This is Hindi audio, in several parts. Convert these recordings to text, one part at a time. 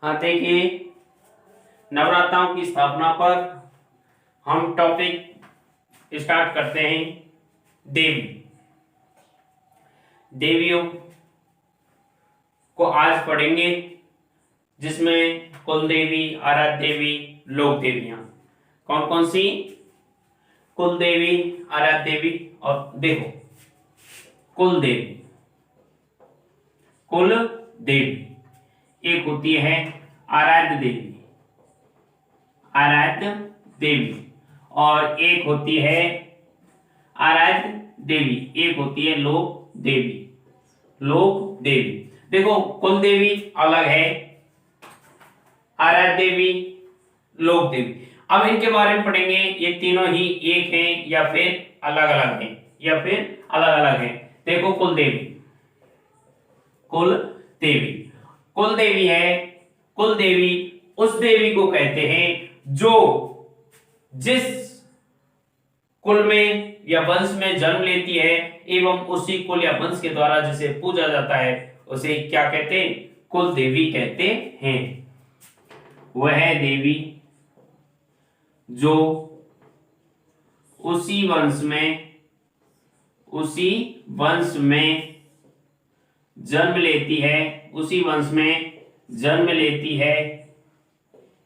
हाँ देखिए, नवरात्राओं की स्थापना पर हम टॉपिक स्टार्ट करते हैं। देवी देवियों को आज पढ़ेंगे, जिसमें कुल देवी, आराध्य देवी, लोक देवियां। कौन कौन सी? कुल देवी, आराध्य देवी और देखो, कुल देवी। कुल देवी एक होती है आराध्य देवी, आराध्य देवी, और एक होती है आराध्य देवी, एक होती है लोक देवी, लोक देवी। देखो, कुल देवी अलग है, आराध्य देवी, लोक देवी। अब इनके बारे में पढ़ेंगे, ये तीनों ही एक हैं या फिर अलग अलग हैं, या फिर अलग अलग हैं। देखो, कुल देवी, कुल देवी, कुल देवी है। कुल देवी उस देवी को कहते हैं जो जिस कुल में या वंश में जन्म लेती है एवं उसी कुल या वंश के द्वारा जिसे पूजा जाता है, उसे क्या कहते हैं? कुल देवी कहते हैं। वह देवी जो उसी वंश में जन्म लेती है, उसी वंश में जन्म लेती है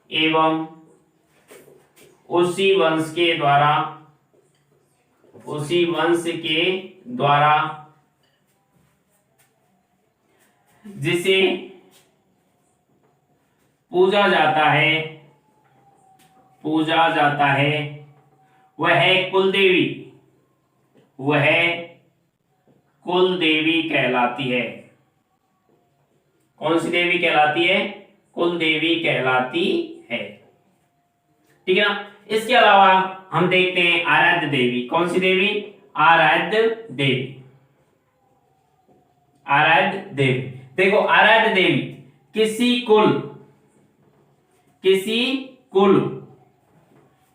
एवं उसी वंश के द्वारा जिसे पूजा जाता है, वह है कुल देवी, वह कुल देवी कहलाती है। कौन सी देवी कहलाती है? कुल देवी कहलाती है। ठीक है ना? इसके अलावा हम देखते हैं आराध्य देवी। कौन सी देवी? आराध्य देवी, आराध्य देवी। देखो, आराध्य देवी किसी कुल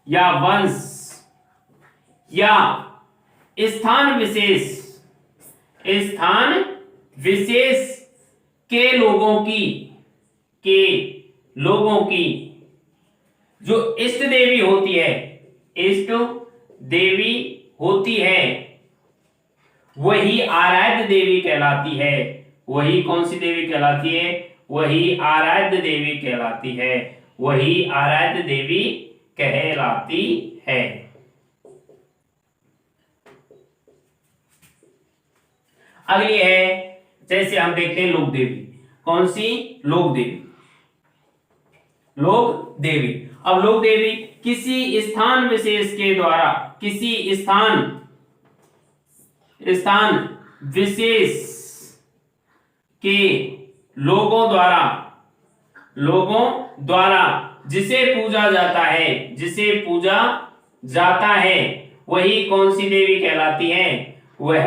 या वंश या स्थान विशेष के लोगों की जो इष्ट देवी होती है, वही आराध्य देवी कहलाती है। वही कौन सी देवी कहलाती है? वही आराध्य देवी कहलाती है। वही आराध्य देवी कहलाती है। अगली है, जैसे हम देखते हैं लोक देवी। कौन सी? लोक देवी, लोक देवी। अब लोक देवी किसी स्थान विशेष के द्वारा, किसी स्थान विशेष के लोगों द्वारा जिसे पूजा जाता है, वही कौन सी देवी कहलाती है? वह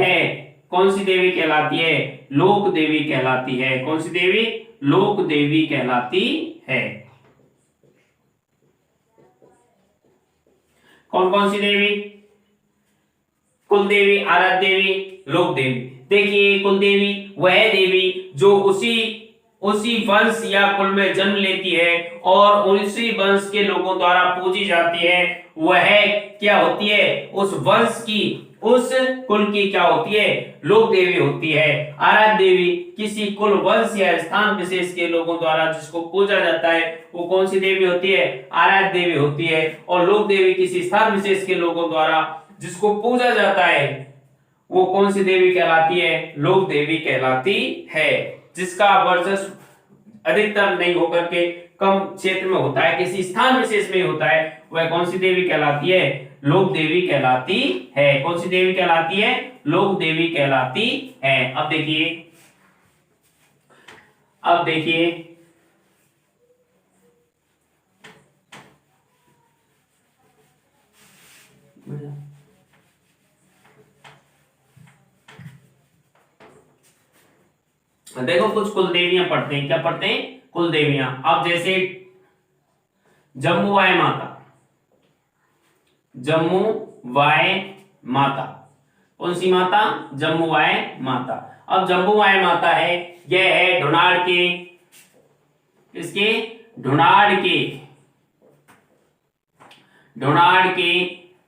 कौन सी देवी कहलाती है? लोक देवी कहलाती है। कौन सी देवी? लोक देवी कहलाती है। कौन कौन सी देवी? कुल देवी, आराध्य देवी, लोक देवी। देखिए, कुल देवी वह देवी जो उसी वंश या कुल में जन्म लेती है और उसी वंश के लोगों द्वारा पूजी जाती है। वह क्या होती है? उस वंश की, उस कुल की क्या होती है? लोक देवी होती है। आराध्य देवी किसी कुल, वंश या स्थान विशेष के लोगों द्वारा जिसको पूजा जाता है, वो कौन सी देवी होती है? आराध्य देवी होती है। और लोक देवी किसी स्थान विशेष के लोगों द्वारा जिसको पूजा जाता है, वो कौन सी देवी कहलाती है? लोक देवी कहलाती है। जिसका वर्चस्व अधिकतर नहीं होकर के कम क्षेत्र में होता है, किसी स्थान विशेष में होता है, वह कौन सी देवी कहलाती है? लोक देवी कहलाती है। कौन सी देवी कहलाती है? लोक देवी कहलाती है। अब देखिए, देखो, कुछ कुल देवियां पढ़ते हैं। क्या पढ़ते हैं? कुल देवियां। अब जैसे जम्मूबाई माता। कौन सी माता? जम्मूबाई माता। अब जम्मूबाई माता है, यह है ढूंढाड़ के किसके? ढूंढाड़ के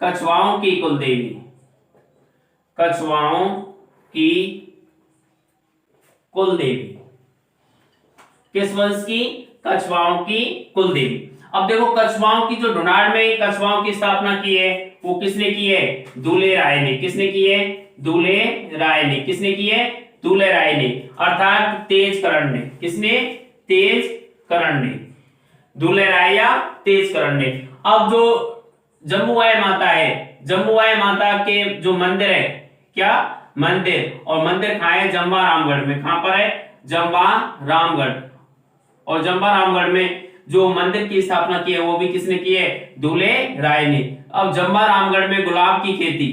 कछवाओं की कुलदेवी, कछवाओं की कुलदेवी। किस वंश की? कछवाओं की कुलदेवी। अब देखो कछवाओं की, जो ढूंढाड़ में कछवाओं की स्थापना की है वो किसने की है? दूल्हे राय ने। किसने की है? दूल्हे राय ने। किसने की है? दूल्हे राय ने, अर्थात तेजकरण ने। किसने? तेजकरण ने, दूल्हे राय या तेजकरण ने। अब जो जम्बूबाई माता है, जम्बूबाई माता के जो मंदिर है, क्या मंदिर, और मंदिर कहाँ है? जम्बा रामगढ़ में। कहां पर है? जम्बा रामगढ़। और जम्बा रामगढ़ में जो मंदिर की स्थापना की है वो भी किसने की है? दूल्हे राय ने। अब जम्बा रामगढ़ में गुलाब की खेती,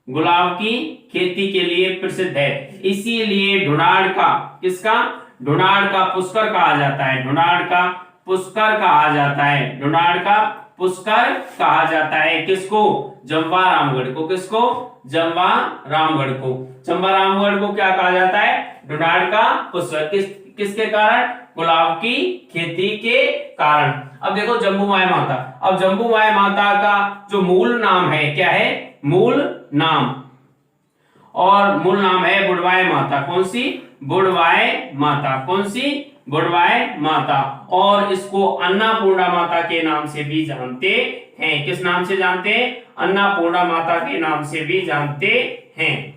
गुलाब की खेती के लिए प्रसिद्ध है, इसीलिए ढूंढाड़ का, किसका? ढूंढाड़ का पुष्कर कहा जाता है। ढूंढाड़ का पुष्कर कहा जाता है। ढूंढाड़ का पुष्कर कहा जाता है। किसको? जम्बा रामगढ़ को। किसको? जम्बा रामगढ़ को। जम्बा रामगढ़ को क्या कहा जाता है? ढूंढाड़ का पुष्कर। किसके कारण? गुलाब की खेती के कारण। अब देखो जम्बूबाई माता, अब जम्बूबाई माता का जो मूल नाम है, क्या है? मूल नाम, और मूल नाम है बुढ़वाई माता। कौन सी? बुढ़वाई माता। कौन सी? बुढ़वाई माता। और इसको अन्नपूर्णा माता के नाम से भी जानते हैं। किस नाम से जानते हैं? अन्नपूर्णा माता के नाम से भी जानते हैं,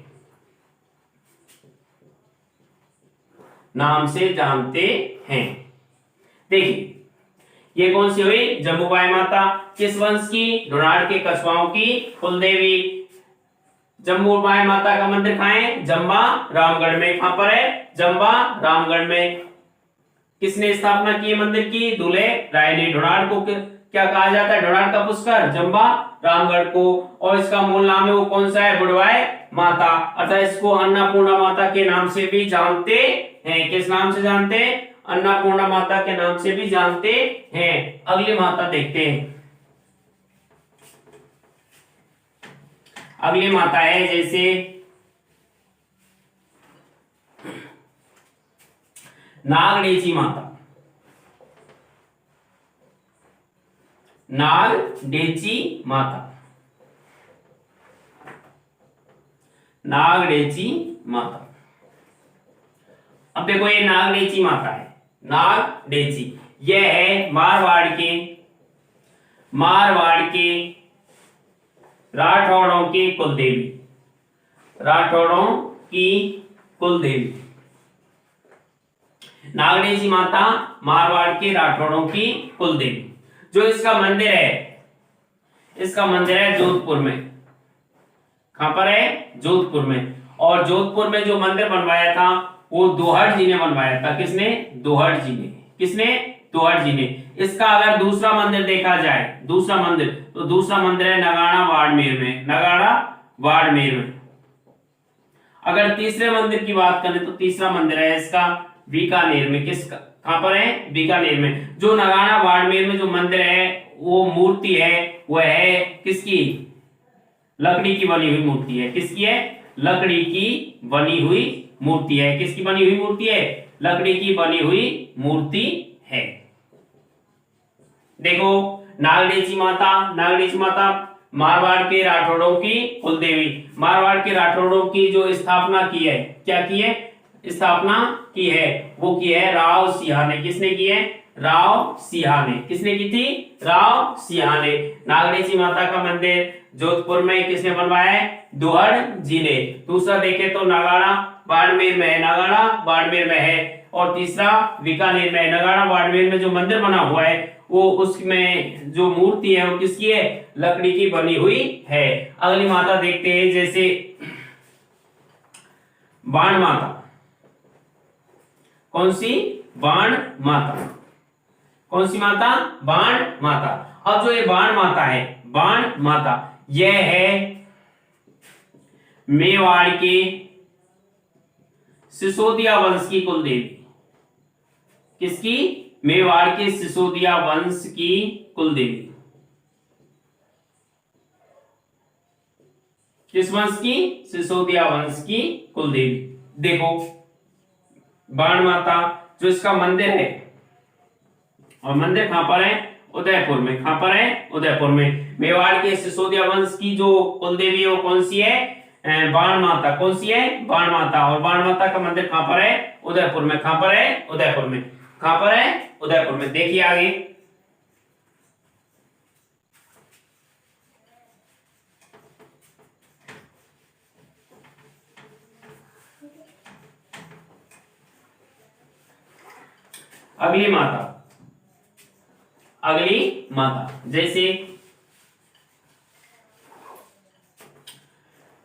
नाम से जानते हैं। देखिए ये कौन सी हुई? जम्बूबाई माता। किस वंश की? ढूंढाड़ के कछवाओं की कुलदेवी। जम्बूबाई माता का मंदिर कहाँ है? जम्बा रामगढ़ में। कहां पर है? जम्बा रामगढ़ में। किसने स्थापना की मंदिर की? दूल्हे राय ने। ढूंढाड़ को क्या कहा जाता है? ढूंढाड़ का पुष्कर, जम्बा रामगढ़ को। और इसका मूल नाम है वो कौन सा है? बुढ़वाई माता, अर्थात इसको अन्नपूर्णा माता के नाम से भी जानते हैं। किस नाम से जानते हैं? अन्नपूर्णा माता के नाम से भी जानते हैं। अगली माता देखते हैं। अगली माता है जैसे नागडेची माता। नागडेची माता, नागडेची माता। अब देखो ये नागडेची माता है, नागडेची, यह है मारवाड़ के राठौड़ों की कुलदेवी, राठौड़ों की कुलदेवी। नागडेची माता मारवाड़ के राठौड़ों की कुलदेवी। जो इसका मंदिर है, इसका मंदिर है जोधपुर में। कहां पर है? जोधपुर में। और जोधपुर में जो मंदिर बनवाया था वो दोहड़ जी ने बनवाया था। किसने? दोहड़ जी ने। किसने? दोहड़ जी ने। इसका अगर दूसरा मंदिर देखा जाए, दूसरा मंदिर, तो दूसरा मंदिर है नगाड़ा बाड़मेर में। नगाड़ा बाड़मेर में। अगर तीसरे मंदिर की बात करें तो तीसरा मंदिर है इसका बीकानेर में। किसका? कहां पर है? बीकानेर में। जो नगाड़ा बाड़मेर में जो मंदिर है वो मूर्ति है, वह है किसकी? लकड़ी की बनी हुई मूर्ति है। किसकी है? लकड़ी की बनी हुई मूर्ति है। किसकी बनी हुई मूर्ति है? लकड़ी की बनी हुई मूर्ति है। देखो नागडेची माता, नागडेची माता मारवाड़ के राठौड़ों की कुलदेवी। मारवाड़ के राठौड़ों की जो स्थापना की है, क्या की है? स्थापना की है, वो की है राव सिंह ने। किसने की है? राव सिंह ने। किसने की थी? राव सिंह ने। नागडेची माता का मंदिर जोधपुर में किसने बनवाया है? दोहड़ जी ने। दूसरा देखे तो नगाड़ा बाड़मेर में है, नगाड़ा बाड़मेर में है। और तीसरा बीकानेर में। नगाड़ा बाड़मेर में जो मंदिर बना हुआ है वो, उसमें जो मूर्ति है वो किसकी है? लकड़ी की बनी हुई है। अगली माता देखते हैं जैसे बाण माता। कौन सी? बाण माता। कौन सी माता? बाण माता। अब जो ये बाण माता है, बाण माता, यह है मेवाड़ के सिसोदिया वंश की कुलदेवी। किसकी? मेवाड़ के सिसोदिया वंश की कुलदेवी। किस वंश की? सिसोदिया वंश की कुलदेवी। देखो बाण माता जो इसका मंदिर है, और मंदिर कहां पर है? उदयपुर में। कहां पर है? उदयपुर में। मेवाड़ के सिसोदिया वंश की जो कुल देवी है वो कौन सी है? बाण माता। कौन सी है? बाण माता। और बाण माता का मंदिर कहां पर है? उदयपुर में। कहां पर है? उदयपुर में। कहां पर है? उदयपुर में। देखिए आगे, अगली माता, अगली माता जैसे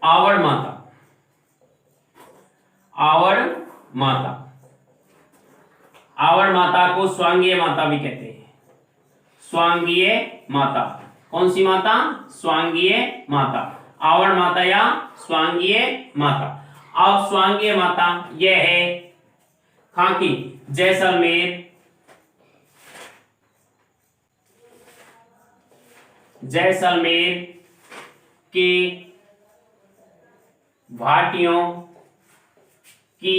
आवड़ माता। आवड़ माता, आवड़ माता को स्वांगीय माता भी कहते हैं। स्वांगीय माता। कौन सी माता? स्वांगीय माता। आवड़ माता या स्वांगीय माता। अब स्वांगीय माता यह है कहां की? जैसलमेर, जैसलमेर के भाटियों की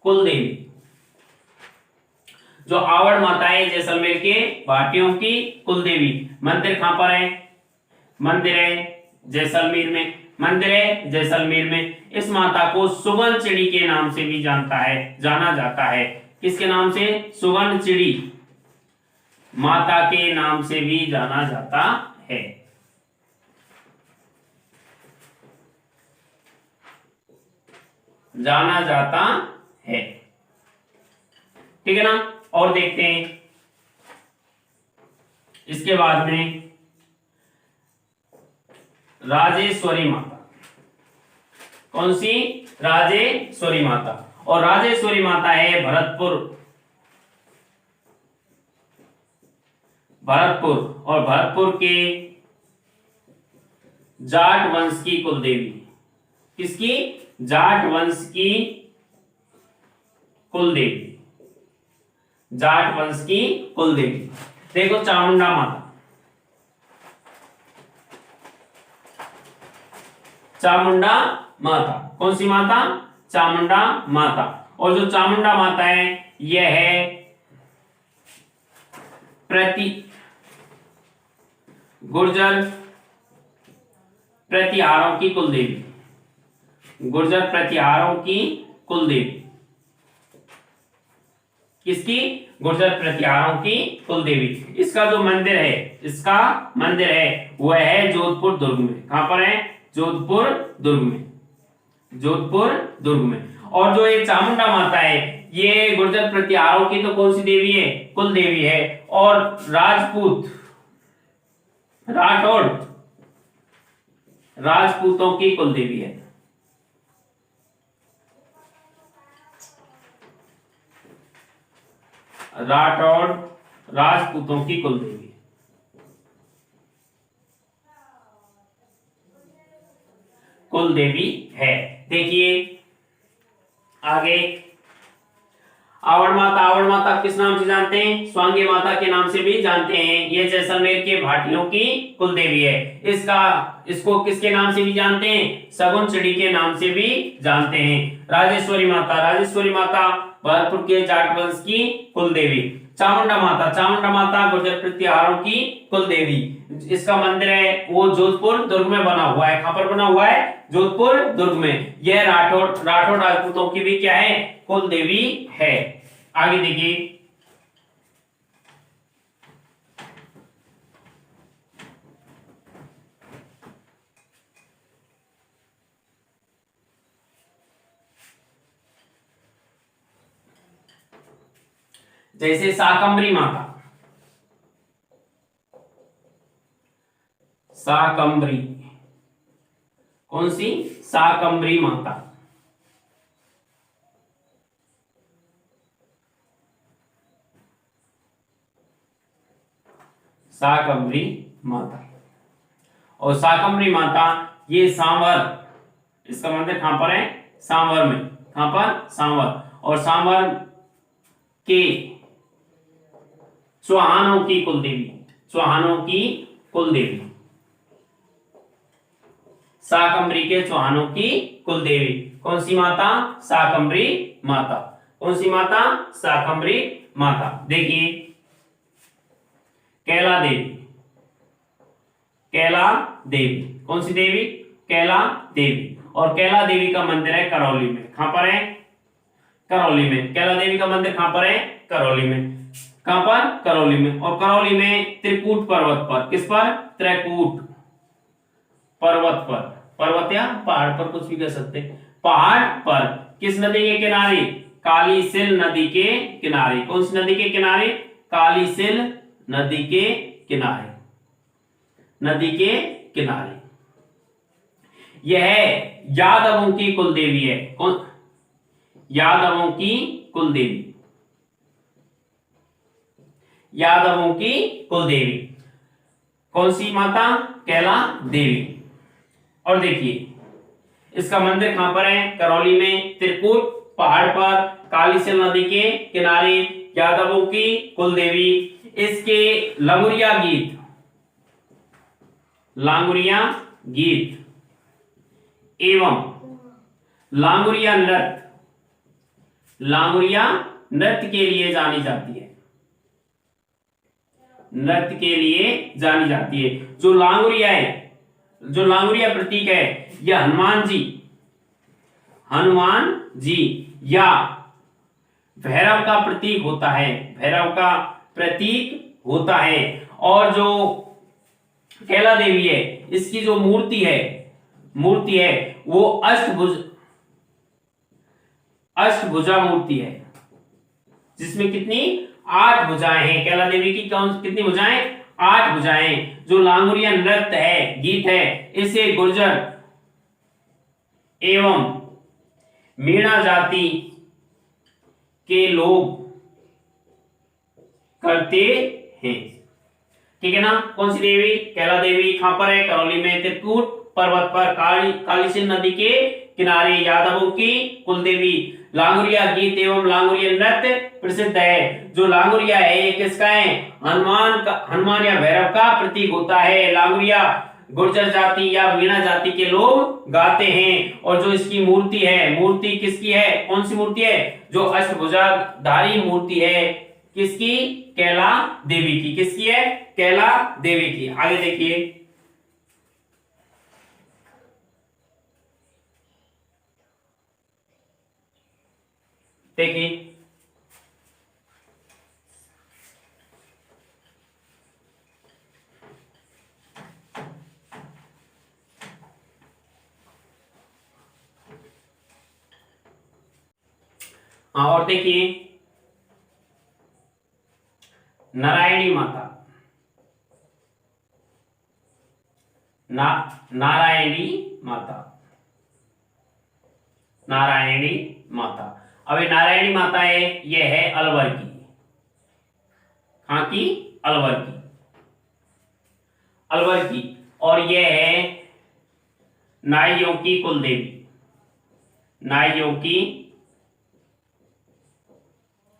कुल देवी। जो आवड़ माता है जैसलमेर के भाटियों की कुल देवी। मंदिर कहां पर है? मंदिर है जैसलमेर में। मंदिर है जैसलमेर में। इस माता को सुवर्ण चिड़ी के नाम से भी जाना जाता है। किसके नाम से? सुवर्ण चिड़ी माता के नाम से भी जाना जाता है। जाना जाता है, ठीक है ना। और देखते हैं इसके बाद में राजेश्वरी माता। कौन सी? राजेश्वरी माता। और राजेश्वरी माता है भरतपुर, भरतपुर और भरतपुर के जाट वंश की कुल देवी। किसकी? जाट वंश की कुल देवी। जाट वंश की कुल देवी। देखो चामुंडा माता। चामुंडा माता। कौन सी माता? चामुंडा माता। और जो चामुंडा माता है यह है गुर्जर प्रतिहारों की कुल देवी। गुर्जर प्रतिहारों की कुल देवी। किसकी? गुर्जर प्रतिहारों की कुल देवी। इसका जो मंदिर है, इसका मंदिर है वह है जोधपुर दुर्ग में। कहां पर है? जोधपुर दुर्ग में। जोधपुर दुर्ग में। और जो ये चामुंडा माता है ये गुर्जर प्रतिहारों की तो कौन सी देवी है? कुल देवी है। और राजपूत, राठौड़, राजपूतों की कुल देवी है। राठौड़ राजपूतों की कुल देवी। कुल देवी है। देखिए आगे, आवड़ माता। आवड़ माता किस नाम से जानते हैं? स्वांगी माता के नाम से भी जानते हैं। ये जैसलमेर के भाटियों की कुल देवी है। इसको किसके नाम से भी जानते हैं? सगुन चिड़ी के नाम से भी जानते हैं। राजेश्वरी माता। राजेश्वरी माता भरतपुर के जाट वंश की कुल देवी। चामुंडा माता। चामुंडा माता गुर्जर प्रतिहारों की कुल देवी। इसका मंदिर है वो जोधपुर दुर्ग में बना हुआ है। कहां पर बना हुआ है? जोधपुर दुर्ग में। यह राठौड़ राजपूतों की भी क्या है? कुल देवी है। आगे देखिए, जैसे शाकंभरी माता। शाकंभरी। कौन सी? शाकंभरी माता। शाकंभरी माता। और शाकंभरी माता ये सांवर, इसका मंदिर कहां पर है? सांवर में। कहां पर? सांवर। और सांवर के चौहानों की कुल देवी। चौहानों की कुल देवी। शाकंभरी के चौहानों की कुल देवी। कौन सी माता? शाकंभरी माता। कौन सी माता? शाकंभरी माता। देखिए कैला देवी, कैला देवी कौन सी देवी? कैला देवी। और कैला देवी का मंदिर है करौली में। कहां पर है? करौली में। कैला देवी का मंदिर कहां पर है? करौली में। कहां पर? करौली में। और करौली में त्रिकूट पर्वत पर, किस पर? त्रिकूट पर्वत पर, पर्वत या पहाड़ पर, कुछ भी कह सकते हैं, पहाड़ पर। किस नदी के किनारे? कालीसिल नदी के किनारे। कौन सी नदी के किनारे? कालीसिल नदी के किनारे, नदी के किनारे। यह यादवों की कुल देवी है। कौन? यादवों की कुल देवी, यादवों की कुल देवी। कौन सी माता? कैला देवी। और देखिए इसका मंदिर कहां पर है? करौली में, त्रिकूट पहाड़ पर, कालीसिल नदी के किनारे, यादवों की कुल देवी। इसके लंगुरिया गीत, लांगुरिया गीत एवं लांगुरिया नृत्य, लांगुरिया नृत्य के लिए जानी जाती है, नृत्य के लिए जानी जाती है। जो लांगुरिया है, जो लांगुरिया प्रतीक है, यह हनुमान जी, हनुमान जी या भैरव का प्रतीक होता है, भैरव का प्रतीक होता है। और जो कैला देवी है, इसकी जो मूर्ति है, मूर्ति है वो अष्टभुजा मूर्ति है, जिसमें कितनी? 8 भुजाएं हैं। कैला देवी की कितनी भुजाएं? 8 भुजाएं। जो लांगुरिया नृत्य है, गीत है, इसे गुर्जर एवं मीणा जाति के लोग करते हैं। ठीक है ना? कौन सी देवी? कैला देवी। कहां पर है? करौली में, त्रिकूट पर्वत पर, कालीसिल नदी के किनारे, यादवों की कुल देवी। लांगुरिया गीत एवं लांगुरिया नृत्य प्रसिद्ध है। जो लांगुरिया है ये किसका है? हनुमान या भैरव का प्रतीक होता है। लांगुरिया गुर्जर जाति या मीणा जाति के लोग गाते हैं। और जो इसकी मूर्ति है, मूर्ति किसकी है? कौन सी मूर्ति है? जो अष्टभुजाधारी मूर्ति है, किसकी? कैला देवी की। किसकी है? कैला देवी की। आगे देखिए देखिए हाँ, और देखिए नारायणी माता, नारायणी माता, नारायणी माता। अब ये नारायणी माता है, ये है अलवर की। कहां की? अलवर की, अलवर की। और ये है नाइयों की कुल देवी, नाइयों की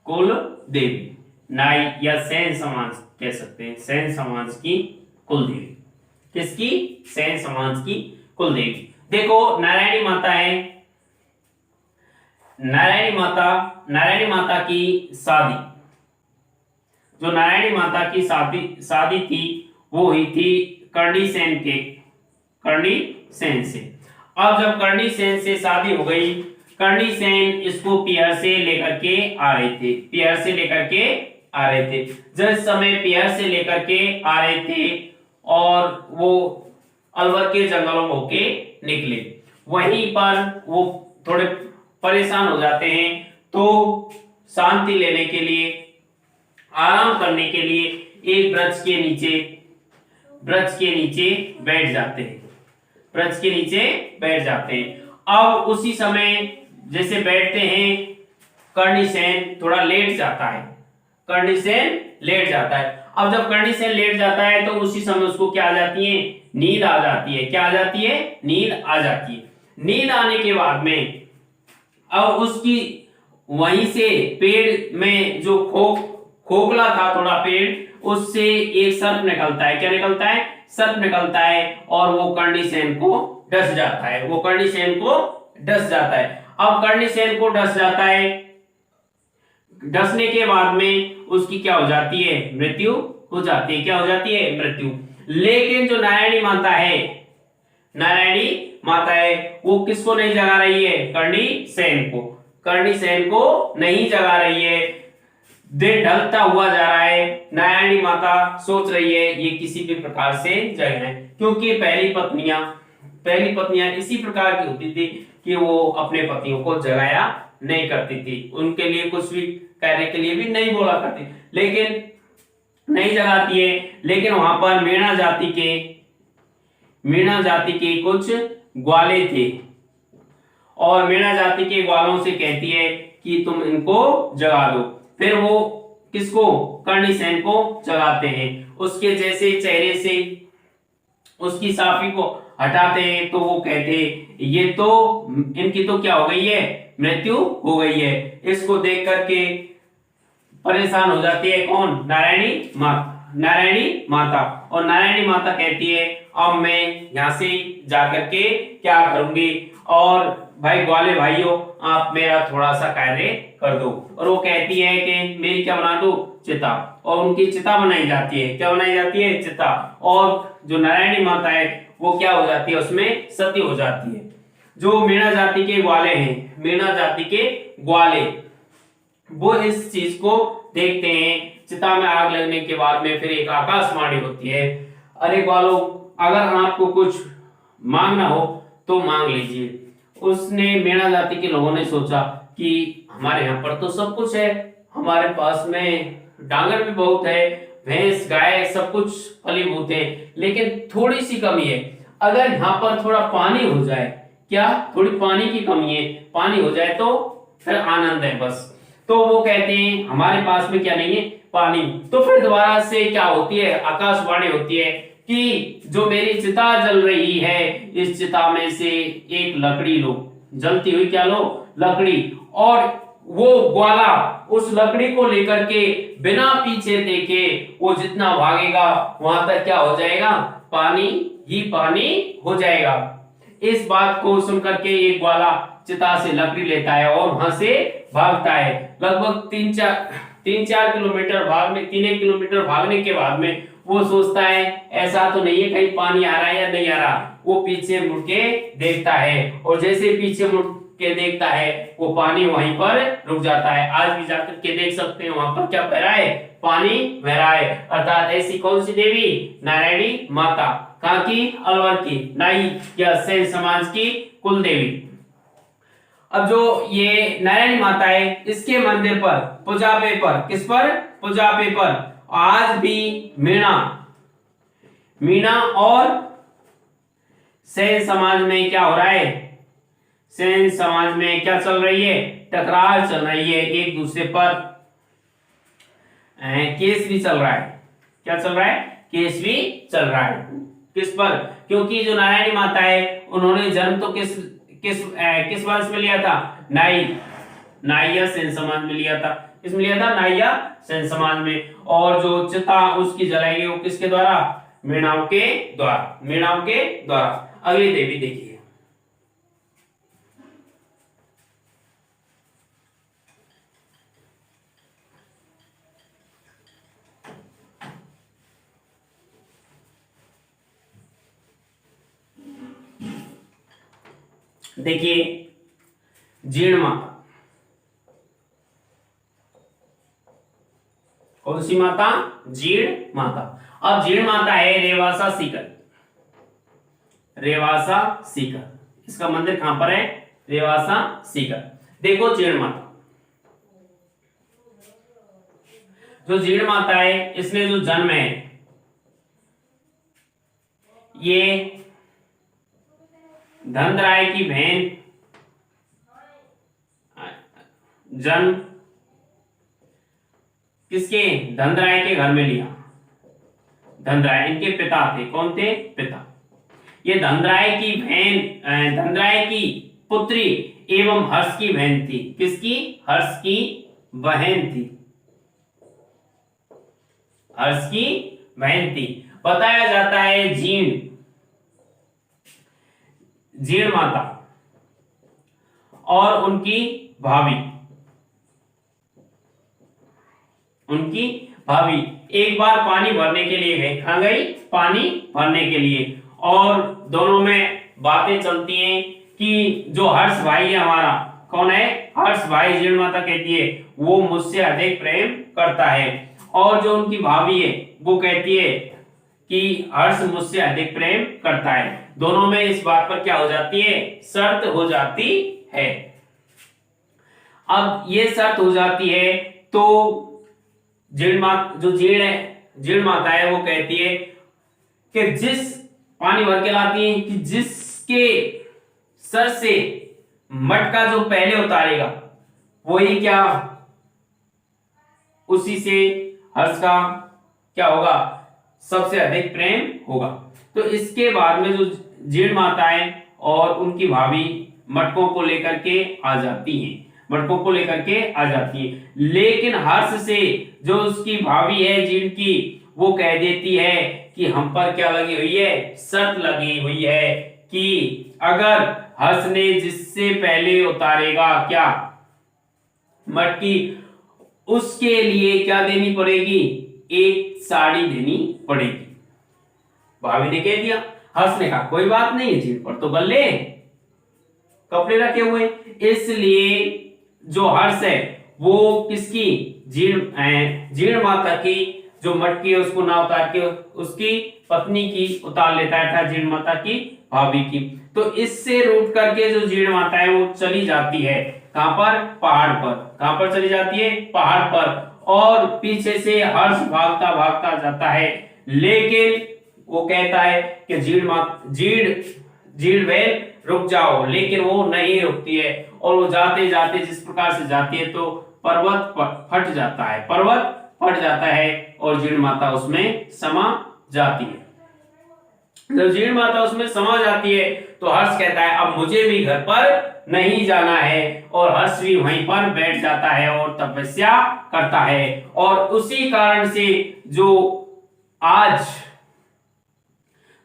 कुल देवी। नाई या सैन समाज कह सकते हैं, सैन समाज की कुल देवी। किसकी? सैन समाज की कुल देवी। देखो नारायणी माता है, नारायणी माता की शादी, जो नारायणी माता की शादी थी वो हुई थी करणी सेन से। अब जब करणी सेन से शादी हो गई, करणी सेन इसको पियर से लेकर के आ रहे थे, पियर से लेकर के आ रहे थे। जिस समय पियर से लेकर के आ रहे थे और वो अलवर के जंगलों में होके निकले, वहीं पर वो थोड़े परेशान हो जाते हैं, तो शांति लेने के लिए, आराम करने के लिए एक वृक्ष के नीचे बैठ जाते हैं, वृक्ष के नीचे बैठ जाते हैं। अब उसी समय जैसे बैठते हैं, कर्णिसेन थोड़ा लेट जाता है, कर्णिसेन लेट जाता है। अब जब कर्णिसेन लेट जाता है तो उसी समय उसको क्या आ जाती है? नींद आ जाती है। क्या आ जाती है? नींद आ जाती है। नींद आने के बाद में अब उसकी वहीं से पेड़ में जो खोखला था थोड़ा पेड़, उससे एक सर्प निकलता है। क्या निकलता है? सर्प निकलता है और वो कर्णिसेन को डस जाता है, वो कर्णिसेन को डस जाता है। अब कर्णिसेन को डस जाता है डसने के बाद में उसकी क्या हो जाती है, मृत्यु हो जाती है। क्या हो जाती है, मृत्यु। लेकिन जो नारायणी माता है, नारायणी माता है, वो किसको नहीं जगा रही है, करणी सेन को, करणी सेन को नहीं जगा रही है। दिन ढलता हुआ जा रहा है, नारायणी माता सोच रही है ये किसी भी प्रकार से जगाए, क्योंकि पहली पत्नियां इसी प्रकार की होती थी कि वो अपने पतियों को जगाया नहीं करती थी, उनके लिए कुछ भी कार्य के लिए भी नहीं बोला करती, लेकिन नहीं जगाती है। लेकिन वहां पर मीणा जाति के कुछ ग्वाले थे, और मीणा जाति के ग्वालों से कहती है कि तुम इनको जगा दो। फिर वो किसको, कर्णसेन को जगाते हैं। उसके जैसे चेहरे से उसकी साफी को हटाते हैं तो वो कहते हैं ये तो, इनकी तो क्या हो गई है, मृत्यु हो गई है। इसको देख करके परेशान हो जाती है कौन, नारायणी माता। और नारायणी माता कहती है अब मैं यहां से जाकर के क्या करूंगी, और भाई ग्वाले भाइयों आप मेरा थोड़ा सा कार्य कर दो। और वो कहती है कि मेरी क्या बना दो, चिता। और उनकी चिता बनाई जाती है। क्या बनाई जाती है, चिता। और जो नारायणी माता है वो क्या हो जाती है, उसमें सती हो जाती है। जो मीणा जाति के ग्वाले हैं, मीणा जाति के ग्वाले, वो इस चीज को देखते हैं। चिता में आग लगने के बाद में फिर एक आकाशवाणी होती है, अरे ग्वालों अगर आपको कुछ मांगना हो तो मांग लीजिए। उसने मीणा जाति के लोगों ने सोचा कि हमारे यहाँ पर तो सब कुछ है, हमारे पास में डांगर भी बहुत है, भैंस गाय सब कुछ फलीभूत है, लेकिन थोड़ी सी कमी है। अगर यहाँ पर थोड़ा पानी हो जाए, क्या थोड़ी पानी की कमी है, पानी हो जाए तो फिर आनंद है बस। तो वो कहते हैं हमारे पास में क्या नहीं है, पानी। तो फिर दोबारा से क्या होती है, आकाशवाणी होती है कि जो मेरी चिता जल रही है, इस चिता में से एक लकड़ी लो, जलती हुई क्या लो, लकड़ी। और वो ग्वाला उस लकड़ी को लेकर के बिना पीछे देखे वो जितना भागेगा वहां तक क्या हो जाएगा, पानी ही पानी हो जाएगा। इस बात को सुनकर के एक ग्वाला चिता से लकड़ी लेता है और वहां से भागता है। लगभग 3-4 किलोमीटर भागने, 3 किलोमीटर भागने के बाद में वो सोचता है ऐसा तो नहीं है कहीं पानी आ रहा है या नहीं आ रहा। वो पीछे मुड़ के देखता है, और जैसे पीछे मुड़ के देखता है वो पानी वहीं पर रुक जाता है। आज भी जाकर के देख सकते हैं वहां पर क्या बह रहा है, पानी बह रहा है। अर्थात ऐसी कौन सी देवी, नारायणी माता। कहाँ की, अलवर की, नाई या सेन समाज की कुल देवी। अब जो ये नारायणी माता है, इसके मंदिर पर, पुजापे पर, किस पर, पुजापे पर आज भी मीणा और सेन समाज में क्या हो रहा है, सेन समाज में क्या चल रही है, टकरार चल रही है। एक दूसरे पर केस भी चल रहा है। क्या चल रहा है, केस भी चल रहा है। किस पर, क्योंकि जो नारायणी माता है उन्होंने जन्म तो किस वंश में लिया था, नाई या सेन समाज में लिया था। किसमें लिया था, नाई या सेन समाज में। और जो चिता उसकी जलाई गई वो किसके द्वारा, मीणाओं के द्वारा। अगली देवी देखिए, देखिए जीर्ण माता। कौन सी माता, जीर्ण माता। अब जीर्ण माता है रेवासा सीकर। इसका मंदिर कहां पर है, रेवासा सीकर। देखो जीर्ण माता, जो जीर्ण माता है इसने जो जन्म है, ये धनराय की बहन, जन्म किसके, धनराय के घर में लिया। धनराय इनके पिता थे, कौन थे, पिता। ये धनराय की बहन, धनराय की पुत्री एवं हर्ष की बहन थी। किसकी, हर्ष की बहन थी, हर्ष की बहन थी। बताया जाता है जीर्ण माता और उनकी भाभी उनकी भाभी एक बार पानी भरने के लिए गई। कहाँ गई? पानी भरने के लिए। और दोनों में बातें चलती हैं कि जो हर्ष भाई है हमारा, कौन है? हर्ष भाई, जीण माता कहती है वो मुझसे अधिक प्रेम करता है। और जो उनकी भाभी है वो कहती है कि हर्ष मुझसे अधिक प्रेम करता है। दोनों में इस बात पर क्या हो जाती है? शर्त हो जाती है। अब ये शर्त हो जाती है तो जीण माता है वो कहती है कि जिस पानी भर के लाती है कि जिसके सर से मटका जो पहले उतारेगा वही क्या, उसी से हर्ष का क्या होगा? सबसे अधिक प्रेम होगा। तो इसके बाद में जो जीण माताएं और उनकी भाभी मटकों को लेकर के आ जाती हैं, मटकों को लेकर के आ जाती है। लेकिन हर्ष से जो उसकी भाभी है जीण की, वो कह देती है कि हम पर क्या लगी हुई है? शर्त लगी हुई है कि अगर हर्ष ने जिससे पहले उतारेगा क्या मटकी, उसके लिए क्या देनी पड़ेगी? एक साड़ी देनी पड़ेगी। भाभी ने कह दिया। हर्ष ने कहा कोई बात नहीं, जीण पर तो गले कपड़े रखे हुए, इसलिए जो हर्ष है वो किसकी? जीण माता की जो मटकी है उसको ना उतार के उसकी पत्नी की उतार लेता है, अर्थात जीण माता की भाभी की। तो इससे रूठ करके जो जीण माता है वो चली जाती है कहां पर? पहाड़ पर। कहां पर चली जाती है? पहाड़ पर। और पीछे से हर्ष भागता भागता जाता है, लेकिन वो कहता है कि जीण बहन रुक जाओ, लेकिन वो नहीं रुकती है। और वो जाते जाते जिस प्रकार से जाती है तो पर्वत फट जाता है, पर्वत फट जाता है और जीण माता उसमें समा जाती है। जब जीण माता उसमें समा जाती है तो हर्ष कहता है अब मुझे भी घर पर नहीं जाना है, और हर्ष भी वहीं पर बैठ जाता है और तपस्या करता है। और उसी कारण से जो आज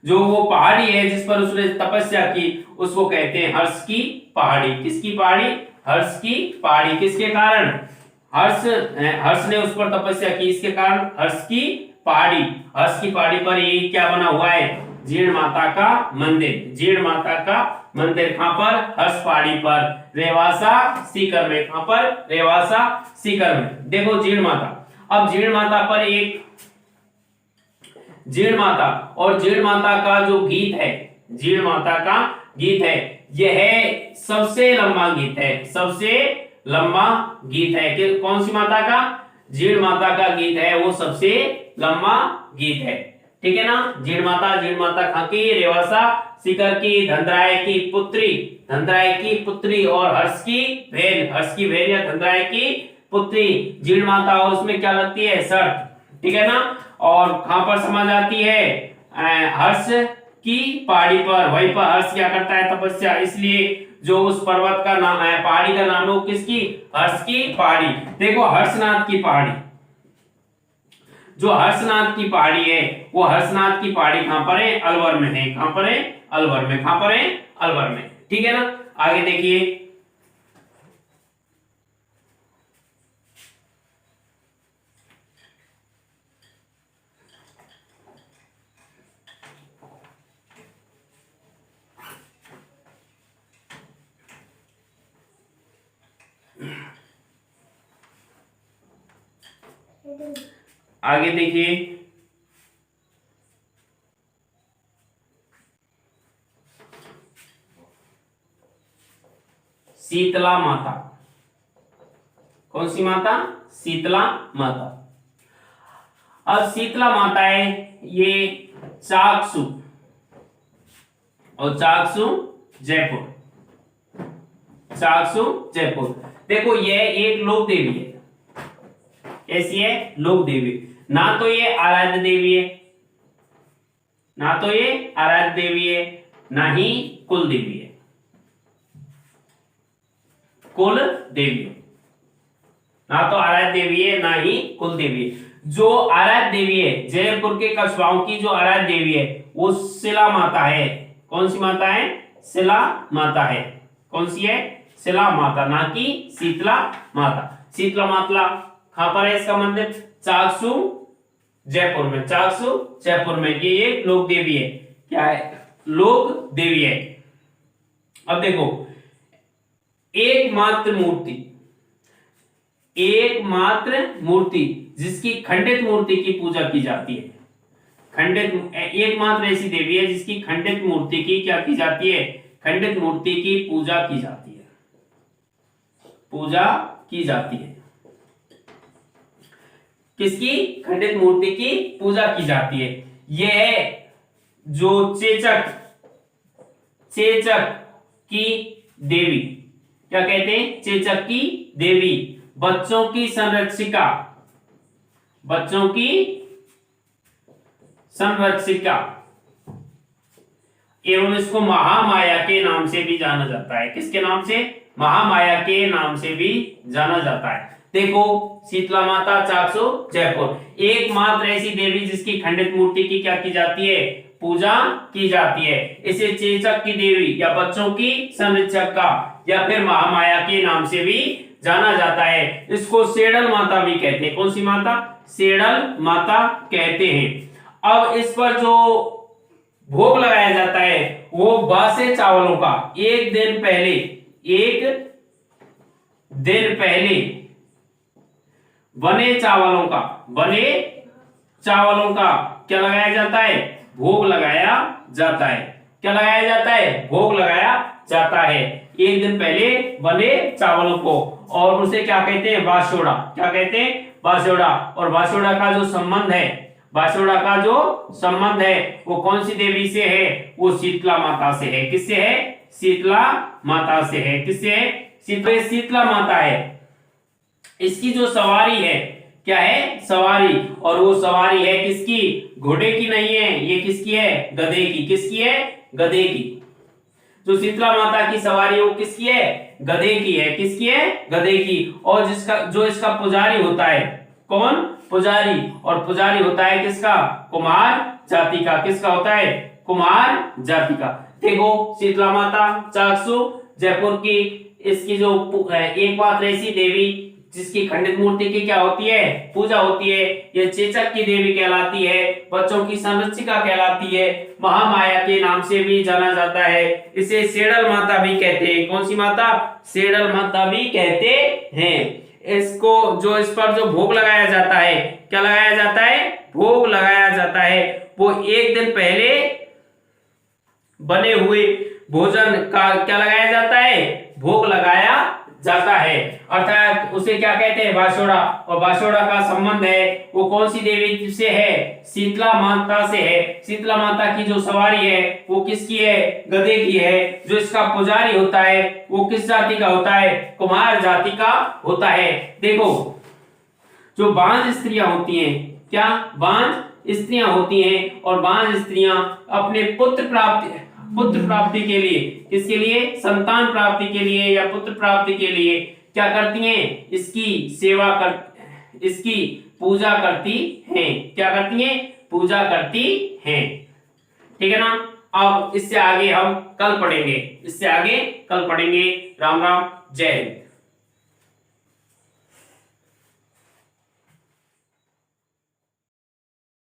जो वो पहाड़ी है जिस पर उसने तपस्या की उसको कहते हैं हर्ष की पहाड़ी। किसकी पहाड़ी? हर्ष की पहाड़ी। किसके कारण? हर्ष ने उस पर तपस्या की, इसके कारण हर्ष की पहाड़ी। हर्ष की पहाड़ी पर ये क्या बना हुआ है? जीण माता का मंदिर। जीण माता का मंदिर कहां पर? हर्ष पहाड़ी पर, रेवासा सीकर में। कहां पर? रेवासा सीकर में। देखो जीण माता। अब जीण माता पर एक जीण माता और जीण माता का जो गीत है, जीण माता का गीत है, यह सबसे लंबा गीत है, सबसे लंबा गीत है। कि कौन सी माता का? जीण माता का गीत है, वो सबसे लंबा गीत है। ठीक है ना? जीण माता कहां की? रेवासा सीकर की, धनराय की पुत्री, धनराय की पुत्री और हर्ष की बहन या धनराय की पुत्री जीण माता। और उसमें क्या लगती है? शर्त। ठीक है ना? और कहां पर समा जाती है? हर्ष की पहाड़ी पर। वहीं पर हर्ष क्या करता है? तपस्या। इसलिए जो उस पर्वत का नाम है, पहाड़ी का नाम है, वो किसकी? हर्ष की पहाड़ी। देखो हर्षनाथ की पहाड़ी, जो हर्षनाथ की पहाड़ी है वो हर्षनाथ की पहाड़ी कहां पर है? अलवर में है। कहां पर है? अलवर में। कहां पर है? अलवर में। ठीक है ना? आगे देखिए, आगे देखिए, शीतला माता। कौन सी माता? शीतला माता। अब शीतला माता है ये चाकसू और चाकसू जयपुर, चाकसू जयपुर। देखो ये एक लोक देवी है। कैसी है? लोक देवी। ना तो ये आराध्य देवी है, ना तो ये आराध्य देवी है, ना ही कुल देवी है। कुल देवी है, ना तो आराध्य देवी है, ना ही कुल देवी है। जो आराध्य देवी है, जयपुर के कस्बाओं की जो आराध्य देवी है वो शिला माता है। कौन सी माता है? शिला माता है। कौन सी है? शिला माता, ना कि शीतला माता। शीतला कहां पर है इसका मंदिर? चाकसू जयपुर में, चाकसू जयपुर में। ये लोक देवी है। क्या है? लोक देवी है। अब देखो, एकमात्र मूर्ति, एकमात्र मूर्ति जिसकी खंडित मूर्ति की पूजा की जाती है, खंडित, एकमात्र ऐसी देवी है जिसकी खंडित मूर्ति की क्या की जाती है? खंडित मूर्ति की पूजा की जाती है, पूजा की जाती है। किसकी? खंडित मूर्ति की पूजा की जाती है। यह है जो चेचक, चेचक की देवी। क्या कहते हैं? चेचक की देवी, बच्चों की संरक्षिका, बच्चों की संरक्षिका, एवं इसको महामाया के नाम से भी जाना जाता है। किसके नाम से? महामाया के नाम से भी जाना जाता है। देखो, शीतला माता, चाकसू जयपुर, एकमात्र ऐसी देवी जिसकी खंडित मूर्ति की क्या की जाती है? पूजा की जाती है। इसे चेचक की देवी या बच्चों की संरक्षक का या फिर महामाया के नाम से भी जाना जाता है। इसको सेडल माता भी कहते हैं। कौन सी माता? सेडल माता कहते हैं। अब इस पर जो भोग लगाया जाता है वो बासे चावलों का, एक दिन पहले, एक दिन पहले बने चावलों का, बने चावलों का क्या लगाया जाता है? भोग लगाया जाता है। क्या लगाया जाता है? भोग लगाया जाता है, एक दिन पहले बने चावलों को। और उसे क्या कहते हैं? बासोड़ा। क्या कहते हैं? बासोड़ा। और बासोड़ा का जो संबंध है, बासोड़ा का जो संबंध है वो कौन सी देवी से है? वो शीतला माता से है। किससे है? शीतला माता से है। किससे है? शीतला माता है। इसकी जो सवारी है, क्या है? सवारी। और वो सवारी है किसकी? घोड़े की नहीं है, ये किसकी है? गधे की। किसकी है? गधे की। जो शीतला माता की सवारी है वो किसकी है? गधे की है। किसकी है? गधे की। और जिसका, जो इसका पुजारी होता है, कौन? पुजारी। और पुजारी होता है किसका? कुमार जाति का। किसका होता है? कुमार जाति का। देखो, शीतला माता, चाकसू जयपुर की, इसकी जो एकमात्र ऐसी देवी जिसकी खंडित मूर्ति की क्या होती है? पूजा होती है। यह चेचक की देवी कहलाती है, बच्चों की संरक्षिका कहलाती है, महामाया के नाम से भी जाना जाता है। इसे सेडल माता भी कहते हैं। कौन सी माता? सेडल माता भी कहते हैं। इसको जो, इस पर जो भोग लगाया जाता है, क्या लगाया जाता है? भोग लगाया जाता है। वो एक दिन पहले बने हुए भोजन का क्या लगाया जाता है? भोग लगाया जाता है। अर्थात उसे क्या कहते हैं? बासोड़ा। और बासोड़ा का संबंध है वो कौन सी देवी से है? शीतला माता से है। शीतला माता की जो सवारी है वो किसकी है? गधे की है। जो इसका पुजारी होता है वो किस जाति का होता है? कुमार जाति का होता है। देखो, जो बांझ स्त्रियां होती हैं, क्या? बांझ स्त्रियां होती हैं। और बांझ स्त्रियां अपने पुत्र प्राप्ति के लिए, किसके लिए? संतान प्राप्ति के लिए या पुत्र प्राप्ति के लिए क्या करती हैं? इसकी सेवा कर, इसकी पूजा करती हैं। क्या करती हैं? पूजा करती हैं। ठीक है ना? अब इससे आगे हम कल पढ़ेंगे, इससे आगे कल पढ़ेंगे। राम राम, जय हिंद।